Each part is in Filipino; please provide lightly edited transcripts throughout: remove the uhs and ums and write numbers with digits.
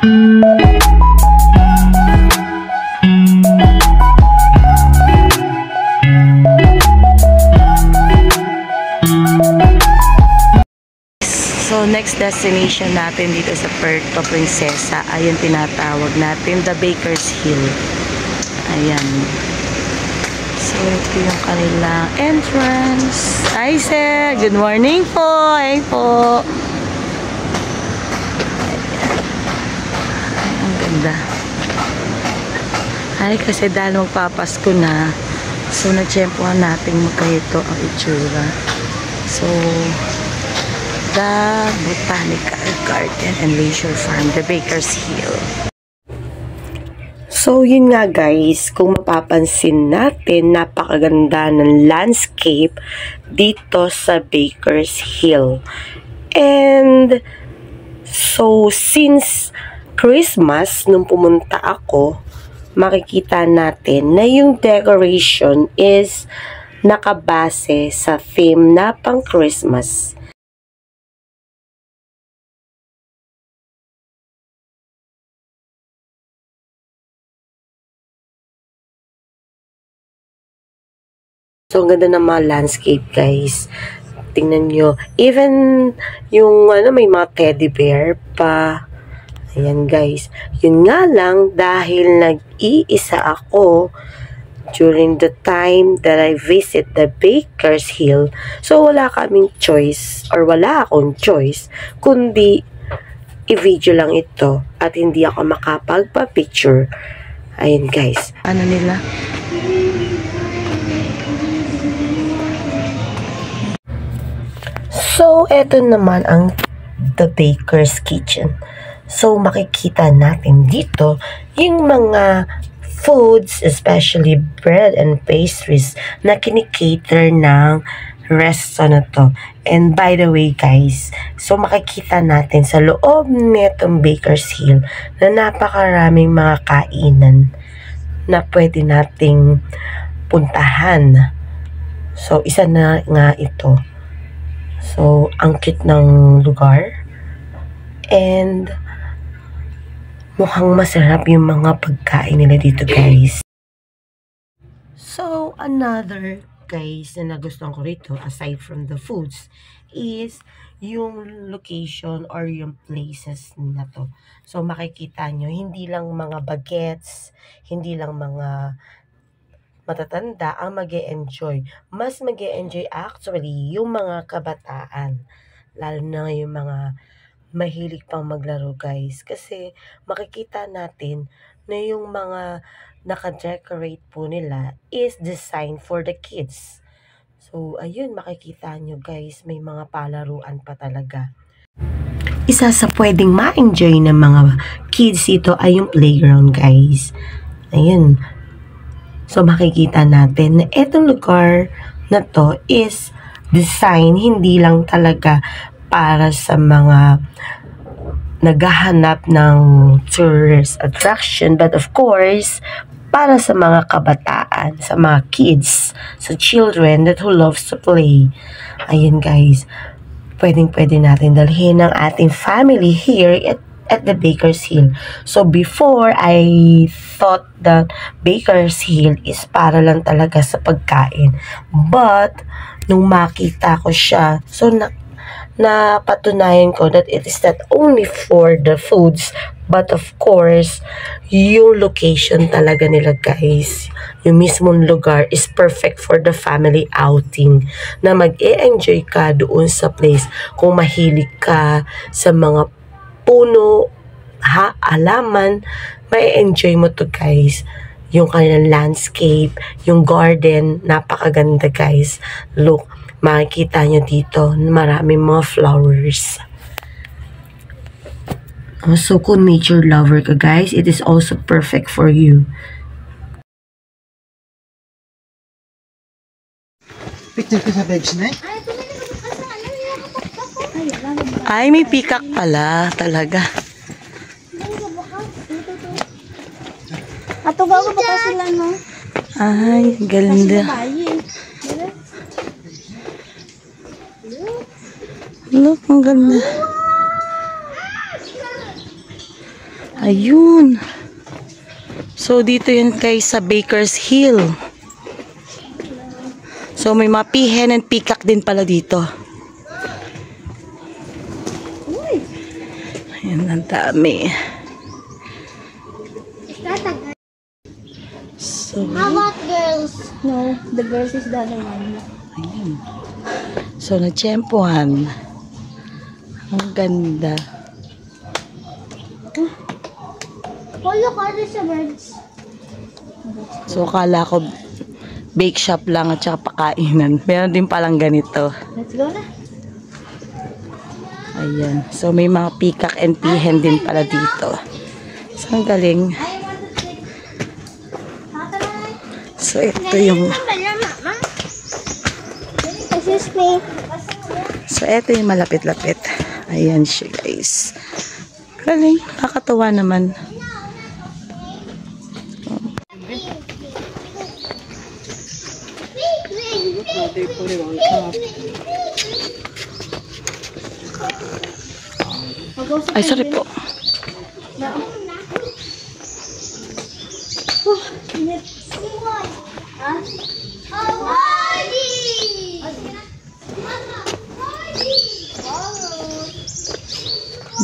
So, next destination natin dito sa Puerto Princesa ay yung tinatawag natin, the Baker's Hill. Ayan. So, ito yung kanilang entrance. Hi, sir! Good morning po! Hi po! Ayan. Ay, ang ganda. Ay, kasi dahil magpapasko na, so, na-tsempohan natin magkahito ang itsura. So, the Botanical Garden and Leisure Farm, the Baker's Hill. So, yun nga guys, kung mapapansin natin, napakaganda ng landscape dito sa Baker's Hill. And, so, since Christmas, nung pumunta ako, makikita natin na yung decoration is nakabase sa theme na pang Christmas. So, ang ganda ng mga landscape, guys. Tingnan nyo. Even yung, may mga teddy bear pa. Ayan, guys. Yun nga lang, dahil nag-iisa ako during the time that I visit the Baker's Hill. So, wala kaming choice, or wala akong choice, kundi i-video lang ito at hindi ako makapagpa-picture. Ayan, guys. Ano nila? So, eto naman ang The Baker's Kitchen. So, makikita natin dito yung mga foods, especially bread and pastries na kinikater ng restaurant na to. And by the way guys, so makikita natin sa loob netong Baker's Hill na napakaraming mga kainan na pwede nating puntahan. So, isa na nga ito. So, ang cute ng lugar. And, mukhang masarap yung mga pagkain nila dito, guys. So, another, guys, na nagustuhan ko rito, aside from the foods, is yung location or yung places na to. So, makikita nyo, hindi lang mga bagets, hindi lang mga matatanda ang mag-e-enjoy. Mas mag-e-enjoy actually yung mga kabataan. Lalo na yung mga mahilig pang maglaro, guys. Kasi makikita natin na yung mga naka-decorate po nila is designed for the kids. So, ayun, makikita nyo, guys, may mga palaruan pa talaga. Isa sa pwedeng ma-enjoy ng mga kids ito ay yung playground, guys. Ayun. So, makikita natin na itong lugar na to is design hindi lang talaga para sa mga naghahanap ng tourist attraction, but of course, para sa mga kabataan, sa mga kids, sa children that who loves to play. Ayun guys, pwedeng-pwede natin dalhin ang ating family here at the Baker's Hill. So before, I thought that Baker's Hill is para lang talaga sa pagkain. But, nung makita ko siya, so napatunayan ko that it is not only for the foods, but of course, yung location talaga nila guys. Yung mismong lugar is perfect for the family outing. Na mag-e-enjoy ka doon sa place. Kung mahilig ka sa mga puno, halaman, may enjoy mo to guys. Yung kanilang landscape, yung garden, napakaganda guys. Look, makikita nyo dito, maraming mga flowers. So kung nature lover ka guys, it is also perfect for you. Picture ko sa veg na eh. Ay, may peacock pala, talaga. Ato gawa ba kasi sila, no? Ay, ganda. Look, ang ganda. Ayun. So, dito yun kay sa Baker's Hill. So, may mga peahen and peacock din pala dito. Ayan, ang dami. So, How about girls? No, the girls is the other one. ayun. So, natsyempohan. Ang ganda. Oh, look, all these birds. So, kala ko bake shop lang at saka pakainan. Meron din palang ganito. Let's go na. Ayan. So, may mga peacock and peahen din pala dito. So, ang galing. I want to take. So, ito yung... Excuse me. So, ito yung malapit-lapit. Ayan siya, guys. Galing. Nakakatawa naman. Ay, sorry po.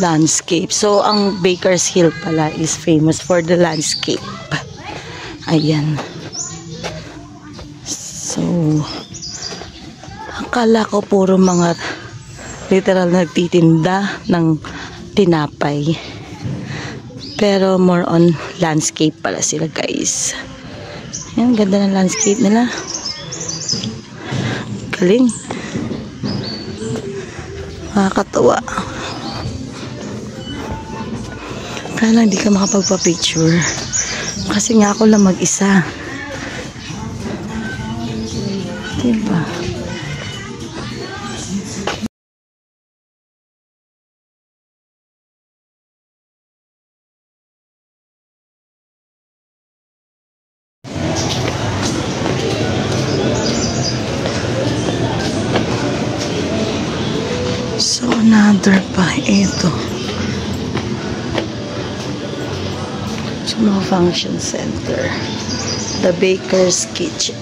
Landscape. So, ang Baker's Hill pala is famous for the landscape. Ayan. So, akala ko puro mga literal nagtitinda ng tinapay. Pero more on landscape pala sila, guys. Ayan, ganda ng landscape nila. Galing. Nakakatawa. Kaya lang hindi ka makapagpa-picture. Kasi nga ako lang mag-isa. Diba? So, another pa. Ito. Sa mga function center. The Baker's Kitchen.